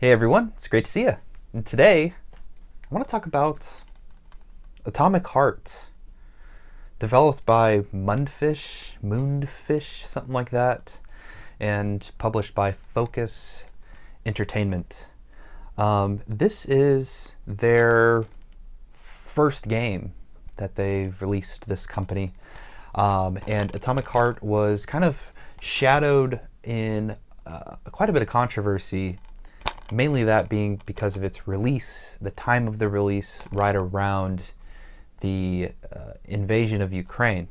Hey everyone, it's great to see you. And today, I want to talk about Atomic Heart, developed by Moonfish, something like that, and published by Focus Entertainment. This is their first game that they've released, this company. And Atomic Heart was kind of shadowed in quite a bit of controversy, mainly that being because of its release, the time of the release, right around the invasion of Ukraine.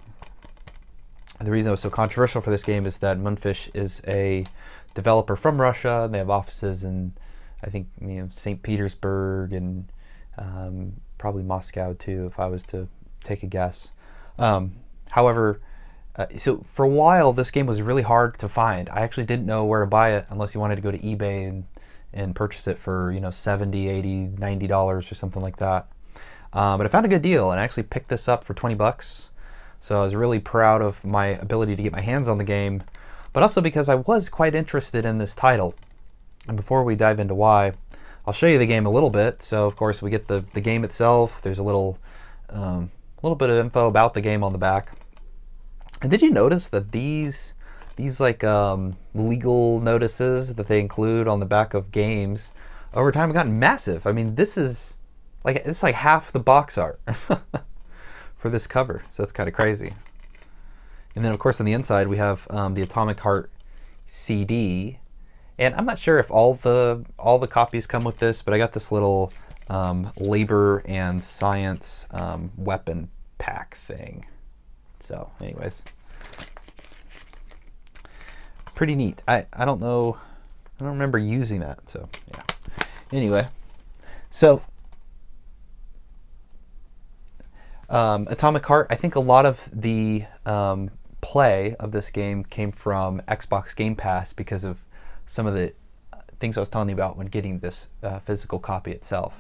And the reason it was so controversial for this game is that Moonfish is a developer from Russia, and they have offices in, I think, St. Petersburg and probably Moscow too, if I was to take a guess. However, so for a while, this game was really hard to find. I actually didn't know where to buy it unless you wanted to go to eBay and purchase it for, $70, $80, $90 or something like that. But I found a good deal and I actually picked this up for 20 bucks. So I was really proud of my ability to get my hands on the game, but also because I was quite interested in this title. And before we dive into why, I'll show you the game a little bit. So of course we get the game itself. There's a little bit of info about the game on the back. And did you notice that these like legal notices that they include on the back of games over time have gotten massive? I mean, this is like, it's like half the box art for this cover, so that's kind of crazy. And then of course on the inside we have the Atomic Heart CD, and I'm not sure if all the copies come with this, but I got this little labor and science weapon pack thing. So anyways, pretty neat. I don't know, I don't remember using that, so yeah. Anyway, so Atomic Heart, I think a lot of the play of this game came from Xbox Game Pass because of some of the things I was telling you about when getting this physical copy itself.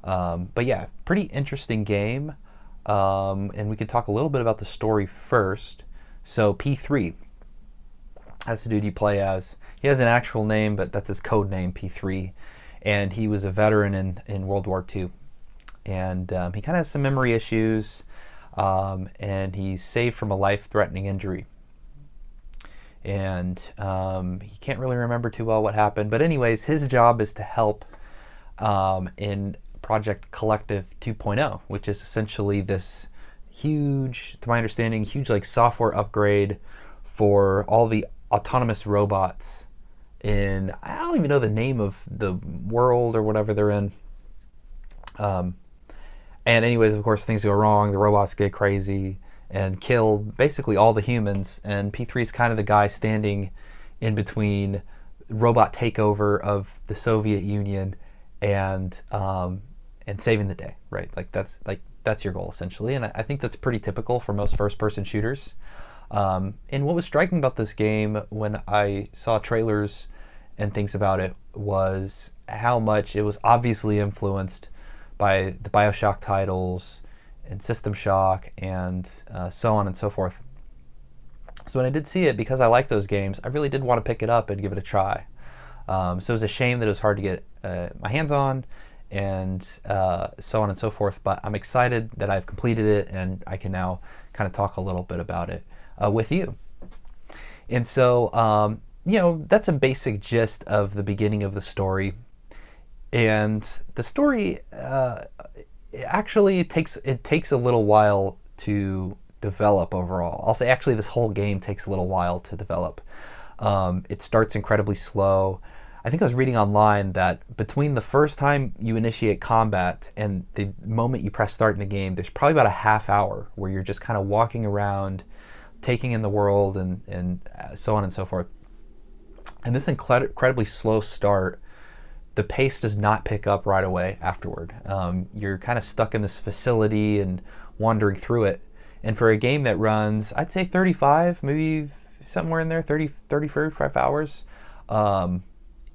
But yeah, pretty interesting game. And we could talk a little bit about the story first. So P3, that's the dude you play as. He has an actual name, but that's his code name, P3. And he was a veteran in World War II. And he kind of has some memory issues. And he's saved from a life-threatening injury. And he can't really remember too well what happened. But anyways, his job is to help in Project Collective 2.0, which is essentially this huge, to my understanding, huge like software upgrade for all the autonomous robots in, I don't even know the name of the world or whatever they're in. And anyways, of course, things go wrong. The robots get crazy and kill basically all the humans. And P3 is kind of the guy standing in between robot takeover of the Soviet Union and saving the day, right? That's your goal essentially, and I think that's pretty typical for most first-person shooters. And what was striking about this game when I saw trailers and things about it was how much it was obviously influenced by the BioShock titles and System Shock and so on and so forth. So when I did see it, because I like those games, I really did want to pick it up and give it a try. So it was a shame that it was hard to get my hands on, and so on and so forth, but I'm excited that I've completed it and I can now kind of talk a little bit about it with you. And so that's a basic gist of the beginning of the story. And the story actually takes a little while to develop overall. I'll say actually this whole game takes a little while to develop. It starts incredibly slow. I think I was reading online that between the first time you initiate combat and the moment you press start in the game, there's probably about a half hour where you're just kind of walking around, taking in the world and so on and so forth. And this incredibly slow start, the pace does not pick up right away afterward. You're kind of stuck in this facility and wandering through it. And for a game that runs, I'd say 35, maybe somewhere in there, 35 hours,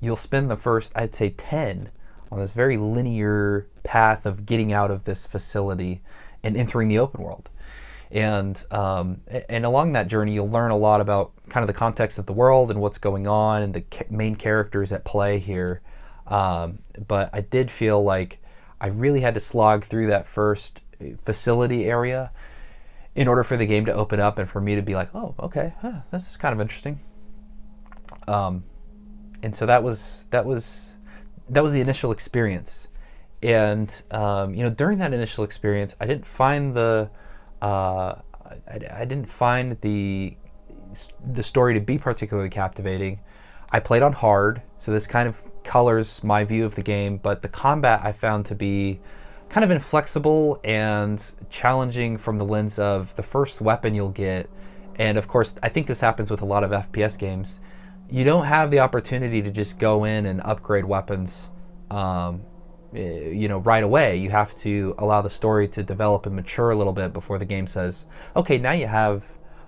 you'll spend the first, I'd say 10 on this very linear path of getting out of this facility and entering the open world. And along that journey, you'll learn a lot about kind of the context of the world and what's going on and the main characters at play here. But I did feel like I really had to slog through that first facility area in order for the game to open up and for me to be like, oh, okay, this is kind of interesting. And so that was the initial experience. And during that initial experience, I didn't find I didn't find the story to be particularly captivating. I played on hard, so this kind of colors my view of the game, but the combat I found to be kind of inflexible and challenging from the lens of the first weapon you'll get. And of course, I think this happens with a lot of FPS games. You don't have the opportunity to just go in and upgrade weapons right away. You have to allow the story to develop and mature a little bit before the game says, okay, now you have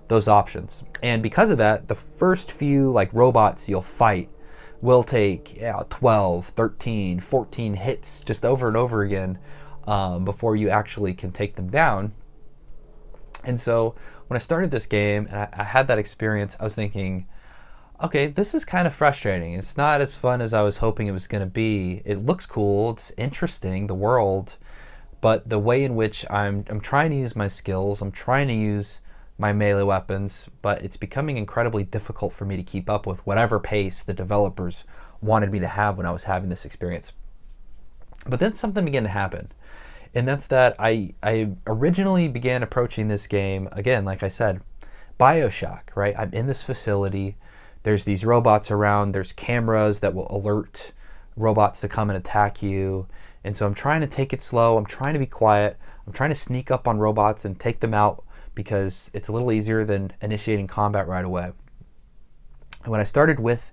those options. And because of that, the first few like robots you'll fight will take 12, 13, 14 hits just over and over again before you actually can take them down. And so when I started this game and I had that experience, I was thinking, okay, this is kind of frustrating. It's not as fun as I was hoping it was going to be. It looks cool, it's interesting, the world, but the way in which I'm trying to use my skills, I'm trying to use my melee weapons, but it's becoming incredibly difficult for me to keep up with whatever pace the developers wanted me to have when I was having this experience. But then something began to happen. And that's that I originally began approaching this game, again, like I said, BioShock, right? I'm in this facility. There's these robots around. There's cameras that will alert robots to come and attack you. And so I'm trying to take it slow. I'm trying to be quiet. I'm trying to sneak up on robots and take them out because it's a little easier than initiating combat right away. And when I started with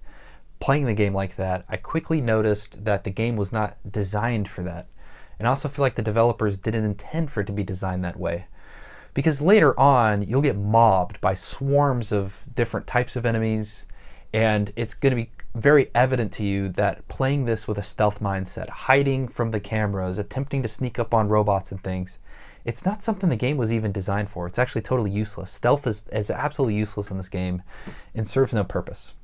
playing the game like that, I quickly noticed that the game was not designed for that. And I also feel like the developers didn't intend for it to be designed that way. Because later on, you'll get mobbed by swarms of different types of enemies, and it's going to be very evident to you that playing this with a stealth mindset, hiding from the cameras, attempting to sneak up on robots and things, it's not something the game was even designed for. It's actually totally useless. Stealth is absolutely useless in this game and serves no purpose.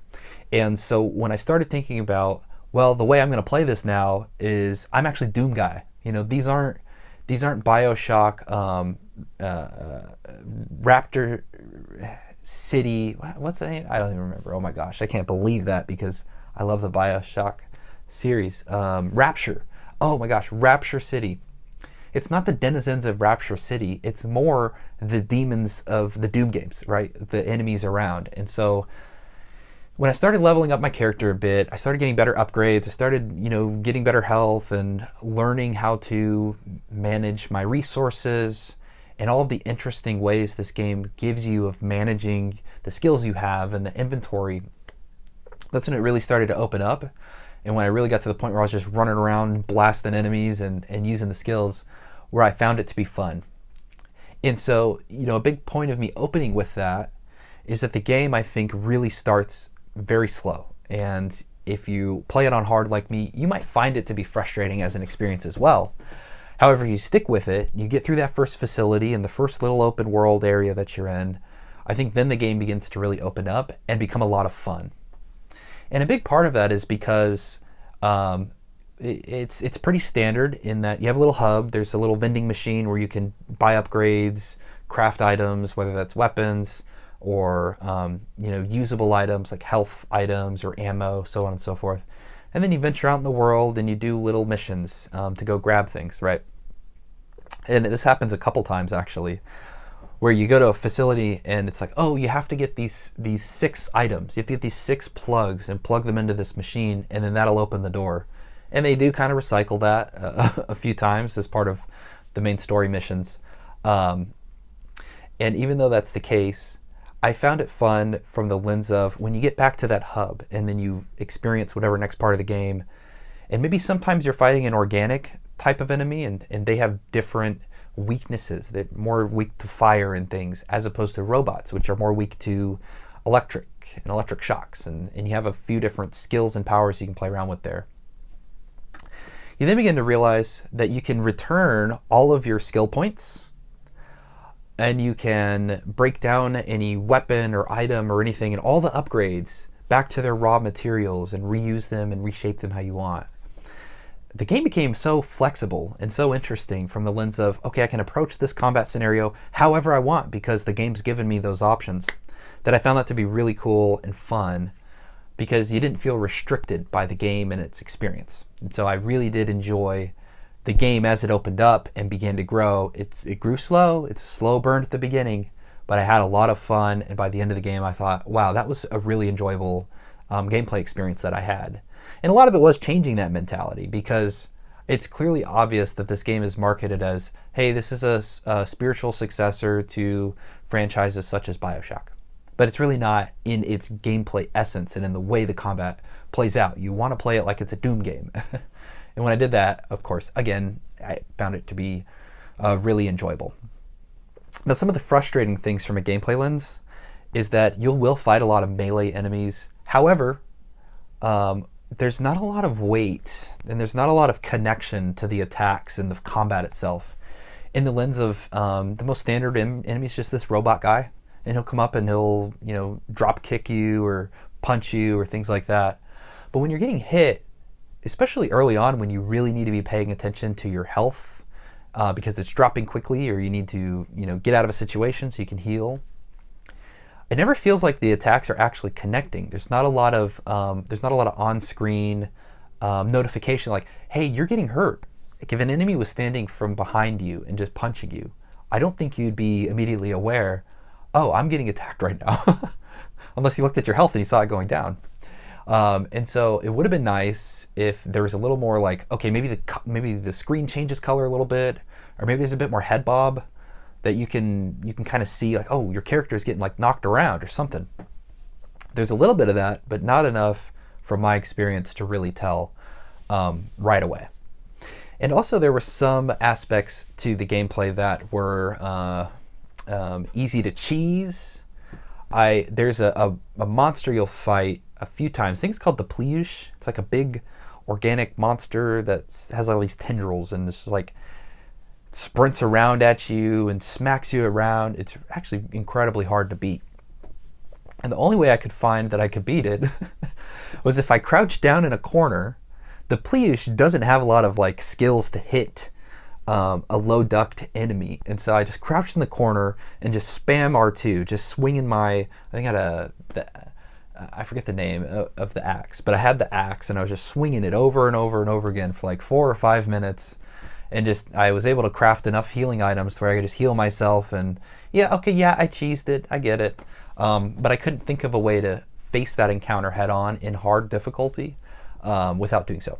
And so when I started thinking about, well, the way I'm going to play this now is I'm actually Doom Guy. These aren't BioShock Rapture City. What's the name? I don't even remember. Oh my gosh, I can't believe that because I love the BioShock series. Rapture. Oh my gosh, Rapture City. It's not the denizens of Rapture City. It's more the demons of the Doom games, right? The enemies around. And so when I started leveling up my character a bit, I started getting better upgrades. I started, getting better health and learning how to manage my resources and all of the interesting ways this game gives you of managing the skills you have and the inventory. That's when it really started to open up. And when I really got to the point where I was just running around blasting enemies and using the skills, where I found it to be fun. And so, a big point of me opening with that is that the game, I think, really starts very slow. And if you play it on hard like me, you might find it to be frustrating as an experience as well. However, you stick with it, you get through that first facility and the first little open world area that you're in, I think then the game begins to really open up and become a lot of fun. And a big part of that is because it's pretty standard in that you have a little hub, there's a little vending machine where you can buy upgrades, craft items, whether that's weapons or usable items like health items or ammo, so on and so forth. And then you venture out in the world and you do little missions to go grab things, right? And this happens a couple times actually, where you go to a facility and it's like, oh, you have to get these 6 items. You have to get these 6 plugs and plug them into this machine, and then that'll open the door. And they do kind of recycle that a few times as part of the main story missions. And even though that's the case, I found it fun from the lens of when you get back to that hub and then you experience whatever next part of the game, and maybe sometimes you're fighting an organic type of enemy and they have different weaknesses. They're more weak to fire and things, as opposed to robots, which are more weak to electric and electric shocks. And you have a few different skills and powers you can play around with there. You then begin to realize that you can return all of your skill points, and you can break down any weapon or item or anything and all the upgrades back to their raw materials and reuse them and reshape them how you want. the game became so flexible and so interesting from the lens of, okay, I can approach this combat scenario however I want because the game's given me those options, that I found that to be really cool and fun because you didn't feel restricted by the game and its experience. And so I really did enjoy the game as it opened up and began to grow. It grew slow. It's a slow burn at the beginning, but I had a lot of fun. And by the end of the game, I thought, wow, that was a really enjoyable gameplay experience that I had. And a lot of it was changing that mentality because it's clearly obvious that this game is marketed as, hey, this is a spiritual successor to franchises such as BioShock. But it's really not in its gameplay essence and in the way the combat plays out. You want to play it like it's a Doom game. And when I did that, of course, again, I found it to be really enjoyable. Now, some of the frustrating things from a gameplay lens is that you will fight a lot of melee enemies. However, there's not a lot of weight and there's not a lot of connection to the attacks and the combat itself. In the lens of the most standard enemy is just this robot guy, and he'll come up and he'll, you know, drop kick you or punch you or things like that. But when you're getting hit, especially early on when you really need to be paying attention to your health because it's dropping quickly or you need to, you know, get out of a situation so you can heal, it never feels like the attacks are actually connecting. There's not a lot of on-screen notification like, hey, you're getting hurt. Like if an enemy was standing from behind you and just punching you, I don't think you'd be immediately aware, oh, I'm getting attacked right now, unless you looked at your health and you saw it going down. And so it would have been nice if there was a little more like, okay, maybe the screen changes color a little bit, or maybe there's a bit more head bob that you can kind of see like, oh, your character is getting like knocked around or something. There's a little bit of that, but not enough from my experience to really tell right away. And also there were some aspects to the gameplay that were easy to cheese. There's a monster you'll fight a few times. I think it's called the Pliush. It's like a big organic monster that has all these tendrils and this like sprints around at you and smacks you around. It's actually incredibly hard to beat. And the only way I could find that I could beat it was if I crouched down in a corner. The Pliush doesn't have a lot of like skills to hit a low ducked enemy, and so I just crouched in the corner and just spam R2, just swinging my, I think I had I forget the name of the axe, but I had the axe and I was just swinging it over and over and over again for like 4 or 5 minutes, and just I was able to craft enough healing items where I could just heal myself. And yeah, okay, yeah, I cheesed it, I get it, but I couldn't think of a way to face that encounter head on in hard difficulty without doing so.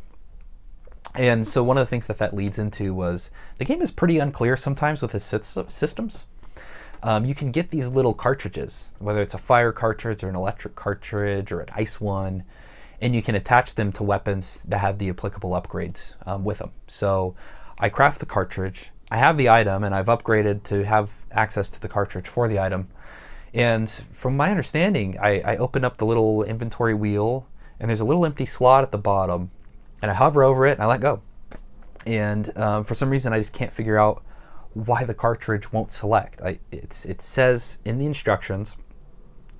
And so one of the things that leads into was the game is pretty unclear sometimes with its systems. You can get these little cartridges, whether it's a fire cartridge or an electric cartridge or an ice one, and you can attach them to weapons that have the applicable upgrades with them. So I craft the cartridge, I have the item, and I've upgraded to have access to the cartridge for the item. And from my understanding, I open up the little inventory wheel, and there's a little empty slot at the bottom, and I hover over it and I let go. And for some reason I just can't figure out why the cartridge won't select. It says in the instructions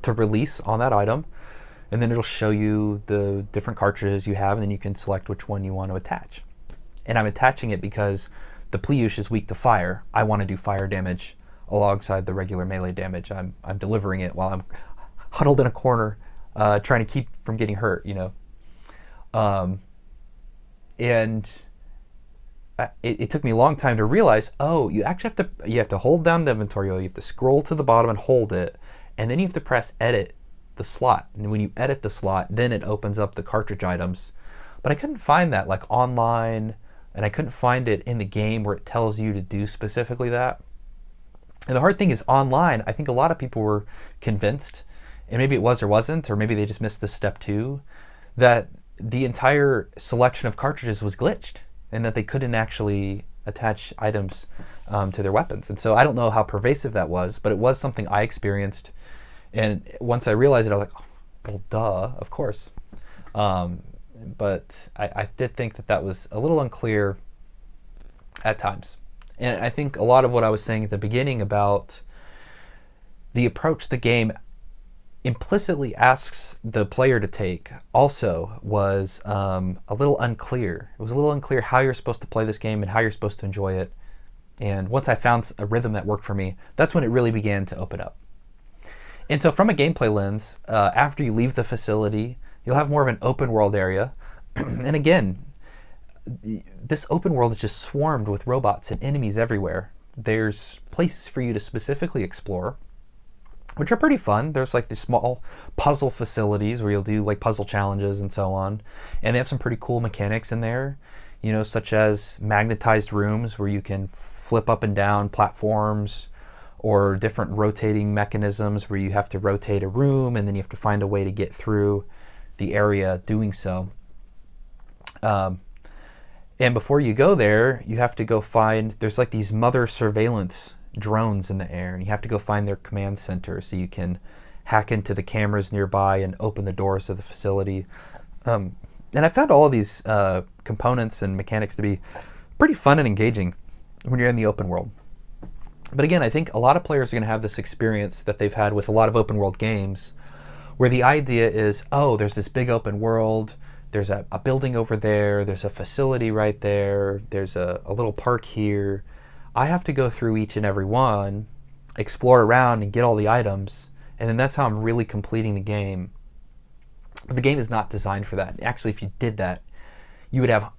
to release on that item, and then it'll show you the different cartridges you have, and then you can select which one you want to attach. And I'm attaching it because the Pliush is weak to fire. I want to do fire damage alongside the regular melee damage. I'm delivering it while I'm huddled in a corner trying to keep from getting hurt, you know. And it took me a long time to realize, oh, you actually have to hold down the inventory, you have to scroll to the bottom and hold it, and then you have to press edit the slot. And when you edit the slot, then it opens up the cartridge items. But I couldn't find that like online, and I couldn't find it in the game where it tells you to do specifically that. And the hard thing is online, I think a lot of people were convinced, and maybe it was or wasn't, or maybe they just missed this step too, that the entire selection of cartridges was glitched and that they couldn't actually attach items to their weapons. And so I don't know how pervasive that was, but it was something I experienced. And once I realized it, I was like, oh, well, duh, of course. But I did think that was a little unclear at times. And I think a lot of what I was saying at the beginning about the approach the game implicitly asks the player to take also was a little unclear. It was a little unclear how you're supposed to play this game and how you're supposed to enjoy it. And once I found a rhythm that worked for me, that's when it really began to open up. And so from a gameplay lens, after you leave the facility, you'll have more of an open world area. And again, this open world is just swarmed with robots and enemies everywhere. There's places for you to specifically explore, which are pretty fun. There's like these small puzzle facilities where you'll do like puzzle challenges and so on. And they have some pretty cool mechanics in there, you know, such as magnetized rooms where you can flip up and down platforms, or different rotating mechanisms where you have to rotate a room and then you have to find a way to get through the area doing so. And before you go there, you have to go find, there's like these mother surveillance drones in the air, and you have to go find their command center so you can hack into the cameras nearby and open the doors of the facility. And I found all of these components and mechanics to be pretty fun and engaging when you're in the open world. But again, I think a lot of players are going to have this experience that they've had with a lot of open world games, where the idea is, oh, there's this big open world, there's a building over there, there's a facility right there, there's a little park here. I have to go through each and every one, explore around and get all the items, and then that's how I'm really completing the game. But the game is not designed for that. Actually, if you did that, you would have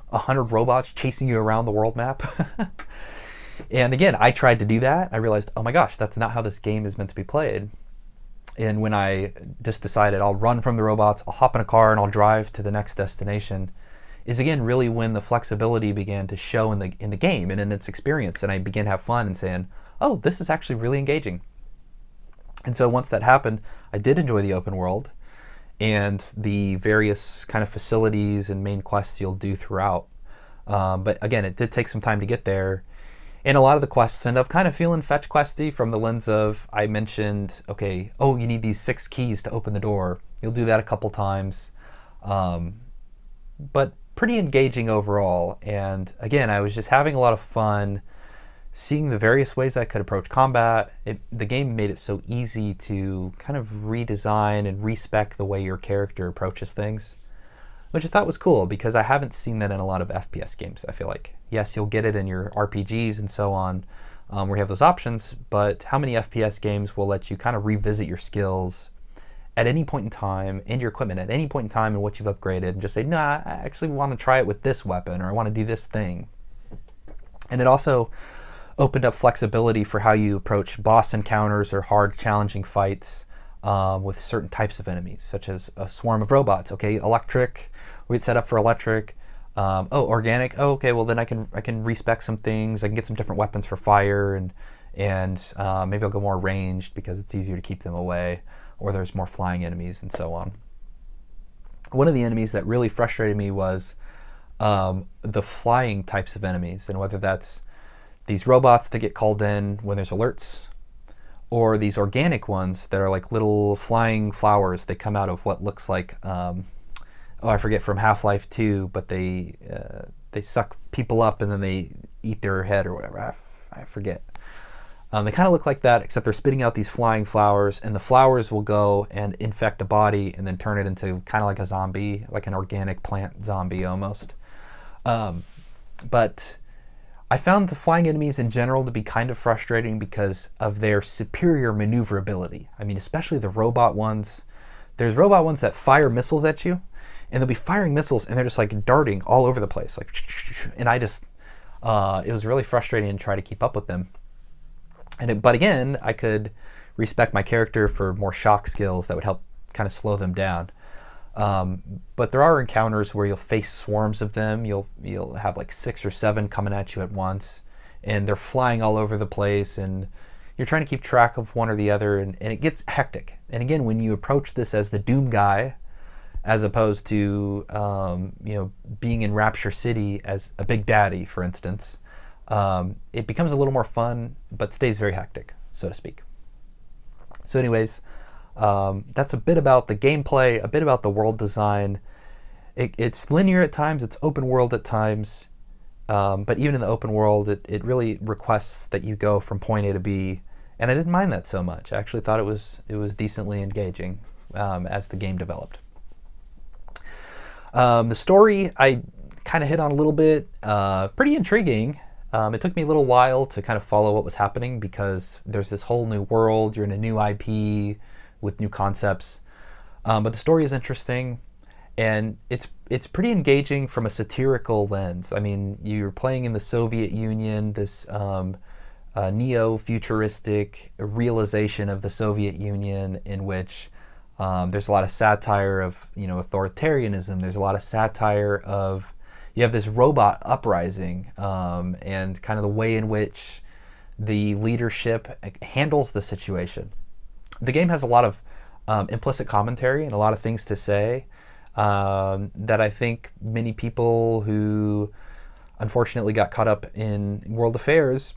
100 robots chasing you around the world map. And again, I tried to do that. I realized, oh my gosh, that's not how this game is meant to be played. And when I just decided I'll run from the robots, I'll hop in a car and I'll drive to the next destination, is again really when the flexibility began to show in the game and in its experience, and I began to have fun and saying, oh, this is actually really engaging. And so once that happened, I did enjoy the open world and the various kind of facilities and main quests you'll do throughout. But again, it did take some time to get there. And a lot of the quests end up kind of feeling fetch questy from the lens of, I mentioned, okay, oh, you need these 6 keys to open the door. You'll do that a couple times. But pretty engaging overall. And again, I was just having a lot of fun seeing the various ways I could approach combat. The game made it so easy to kind of redesign and respec the way your character approaches things, which I thought was cool because I haven't seen that in a lot of FPS games, I feel like. Yes, you'll get it in your RPGs and so on, where you have those options, but how many FPS games will let you kind of revisit your skills at any point in time and your equipment at any point in time and what you've upgraded and just say, nah, I actually want to try it with this weapon, or I want to do this thing. And it also opened up flexibility for how you approach boss encounters or hard, challenging fights with certain types of enemies, such as a swarm of robots. Okay, electric, we'd set up for electric. Oh, organic. Oh, okay. Well, then I can respec some things. I can get some different weapons for fire, and maybe I'll go more ranged because it's easier to keep them away, or there's more flying enemies and so on. One of the enemies that really frustrated me was the flying types of enemies, and whether that's these robots that get called in when there's alerts, or these organic ones that are like little flying flowers. They come out of what looks like I forget, from Half-Life 2, but they suck people up and then they eat their head or whatever. I forget. They kind of look like that, except they're spitting out these flying flowers, and the flowers will go and infect a body and then turn it into kind of like a zombie, like an organic plant zombie almost. But I found the flying enemies in general to be kind of frustrating because of their superior maneuverability. I mean, especially the robot ones. There's robot ones that fire missiles at you, and they'll be firing missiles and they're just like darting all over the place, like, and it was really frustrating to try to keep up with them. But again, I could respec my character for more shock skills that would help kind of slow them down. But there are encounters where you'll face swarms of them. You'll have like 6 or 7 coming at you at once, and they're flying all over the place, and you're trying to keep track of one or the other, and it gets hectic. And again, when you approach this as the Doom guy, as opposed to being in Rapture City as a big daddy, for instance, it becomes a little more fun, but stays very hectic, so to speak. So anyways, that's a bit about the gameplay, a bit about the world design. It's linear at times, it's open world at times, but even in the open world, it really requests that you go from point A to B and I didn't mind that so much. I actually thought it was decently engaging as the game developed. The story I kind of hit on a little bit, pretty intriguing. It took me a little while to kind of follow what was happening because there's this whole new world, you're in a new IP with new concepts, but the story is interesting, and it's pretty engaging from a satirical lens. I mean, you're playing in the Soviet Union, this neo-futuristic realization of the Soviet Union in which there's a lot of satire of, you know, authoritarianism. There's a lot of satire of, you have this robot uprising, and kind of the way in which the leadership handles the situation. The game has a lot of implicit commentary and a lot of things to say that I think many people who unfortunately got caught up in world affairs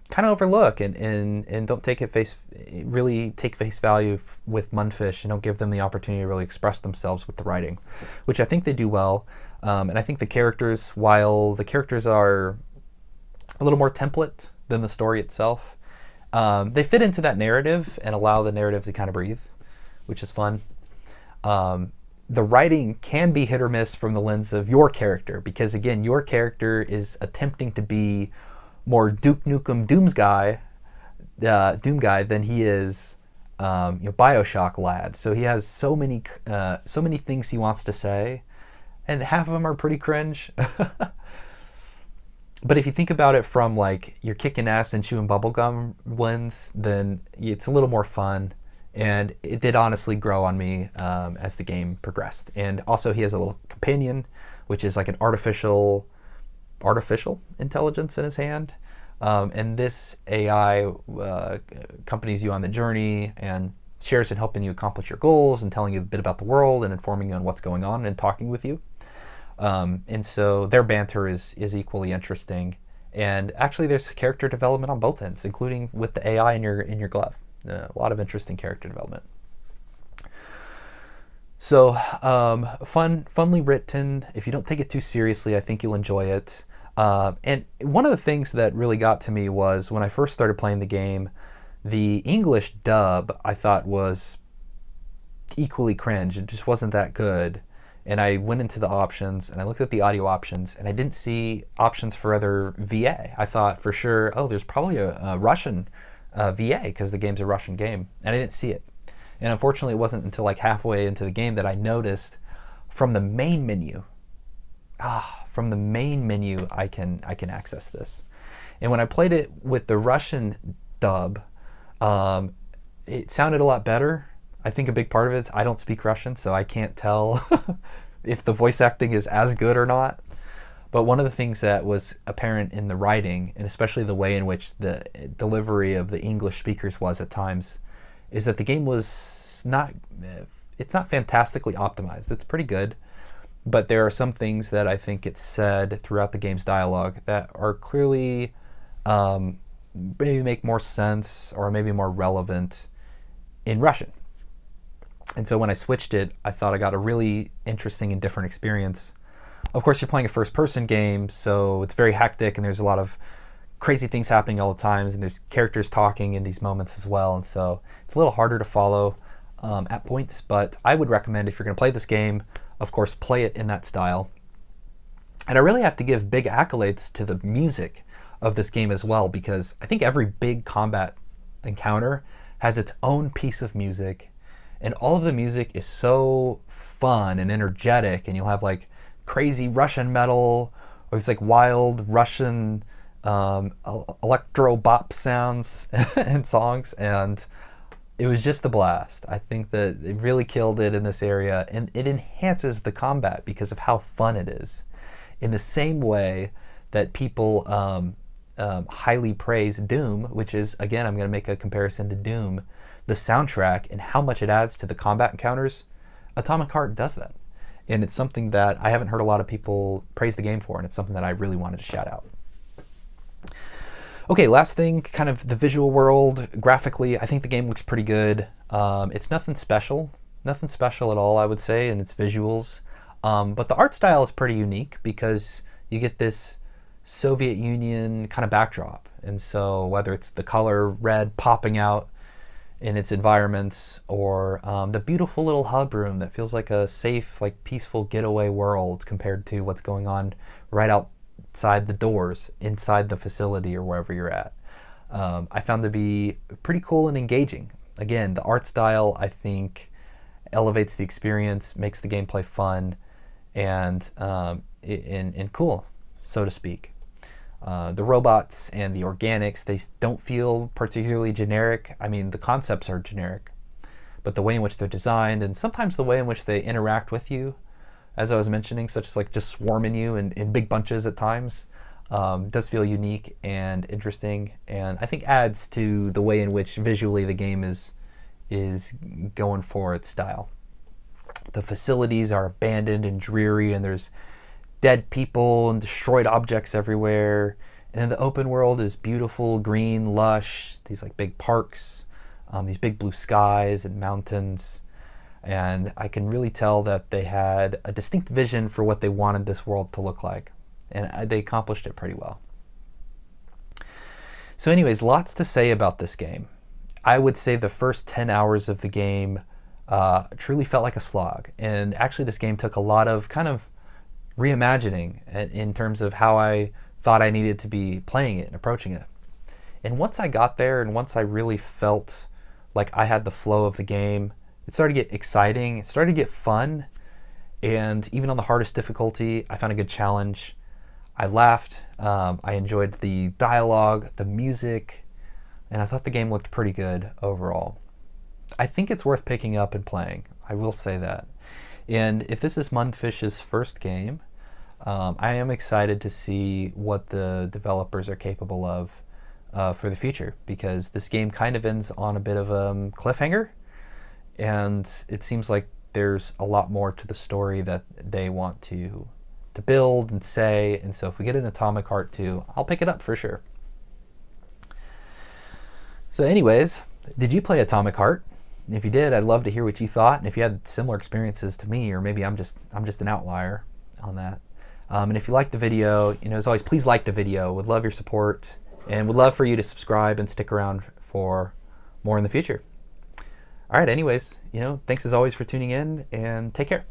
kind of overlook and don't take it really take face value with Mundfish, and don't give them the opportunity to really express themselves with the writing, which I think they do well. And I think the characters, while the characters are a little more template than the story itself, they fit into that narrative and allow the narrative to kind of breathe, which is fun. The writing can be hit or miss from the lens of your character, because again, your character is attempting to be more Duke Nukem Doom guy than he is Bioshock lad. So he has so many things he wants to say, and half of them are pretty cringe. But if you think about it from like you're kicking ass and chewing bubblegum lens, then it's a little more fun. And it did honestly grow on me as the game progressed. And also he has a little companion, which is like an artificial intelligence in his hand. And this AI accompanies you on the journey and shares in helping you accomplish your goals and telling you a bit about the world and informing you on what's going on and talking with you. And so their banter is equally interesting. And actually there's character development on both ends, including with the AI in your glove. A lot of interesting character development. So funly written. If you don't take it too seriously, I think you'll enjoy it. And one of the things that really got to me was when I first started playing the game, the English dub I thought was equally cringe. It just wasn't that good. And I went into the options and I looked at the audio options and I didn't see options for other VA. I thought for sure, oh, there's probably a Russian VA because the game's a Russian game, and I didn't see it. And unfortunately, it wasn't until like halfway into the game that I noticed from the main menu. From the main menu, I can access this. And when I played it with the Russian dub, it sounded a lot better. I think a big part of it is I don't speak Russian, so I can't tell if the voice acting is as good or not. But one of the things that was apparent in the writing, and especially the way in which the delivery of the English speakers was at times, is that the game was it's not fantastically optimized. It's pretty good, but there are some things that I think it's said throughout the game's dialogue that are clearly maybe make more sense or maybe more relevant in Russian. And so when I switched it, I thought I got a really interesting and different experience. Of course, you're playing a first-person game, so it's very hectic, and there's a lot of crazy things happening all the time, and there's characters talking in these moments as well, and so it's a little harder to follow at points, but I would recommend if you're going to play this game, of course, play it in that style. And I really have to give big accolades to the music of this game as well, because I think every big combat encounter has its own piece of music, and all of the music is so fun and energetic, and you'll have like crazy Russian metal, or it's like wild Russian electro bop sounds and songs, and it was just a blast. I think that it really killed it in this area, and it enhances the combat because of how fun it is. In the same way that people highly praise Doom, which is, again, I'm going to make a comparison to Doom, the soundtrack and how much it adds to the combat encounters, Atomic Heart does that. And it's something that I haven't heard a lot of people praise the game for, and it's something that I really wanted to shout out. Okay, last thing, kind of the visual world. Graphically, I think the game looks pretty good. It's nothing special at all, I would say, in its visuals. But the art style is pretty unique because you get this Soviet Union kind of backdrop. And so whether it's the color red popping out in its environments, or the beautiful little hub room that feels like a safe, like peaceful getaway world compared to what's going on right outside the doors inside the facility or wherever you're at, I found to be pretty cool and engaging. Again, the art style, I think, elevates the experience, makes the gameplay fun, and cool, so to speak. The robots and the organics, they don't feel particularly generic. I mean, the concepts are generic, but the way in which they're designed, and sometimes the way in which they interact with you, as I was mentioning, such as like just swarming you in big bunches at times, does feel unique and interesting, and I think adds to the way in which visually the game is going for its style. The facilities are abandoned and dreary, and there's dead people and destroyed objects everywhere. And then the open world is beautiful, green, lush, these like big parks, these big blue skies and mountains. And I can really tell that they had a distinct vision for what they wanted this world to look like. And they accomplished it pretty well. So anyways, lots to say about this game. I would say the first 10 hours of the game truly felt like a slog. And actually this game took a lot of kind of reimagining in terms of how I thought I needed to be playing it and approaching it. And once I got there, and once I really felt like I had the flow of the game, it started to get exciting, it started to get fun, and even on the hardest difficulty, I found a good challenge. I laughed, I enjoyed the dialogue, the music, and I thought the game looked pretty good overall. I think it's worth picking up and playing, I will say that. And if this is Mundfish's first game, I am excited to see what the developers are capable of for the future, because this game kind of ends on a bit of a cliffhanger, and it seems like there's a lot more to the story that they want to build and say, and so if we get an Atomic Heart 2, I'll pick it up for sure. So anyways, did you play Atomic Heart? If you did, I'd love to hear what you thought, and if you had similar experiences to me, or maybe I'm just an outlier on that. And if you liked the video, as always, please like the video. Would love your support, and would love for you to subscribe and stick around for more in the future. All right, anyways, thanks as always for tuning in, and take care.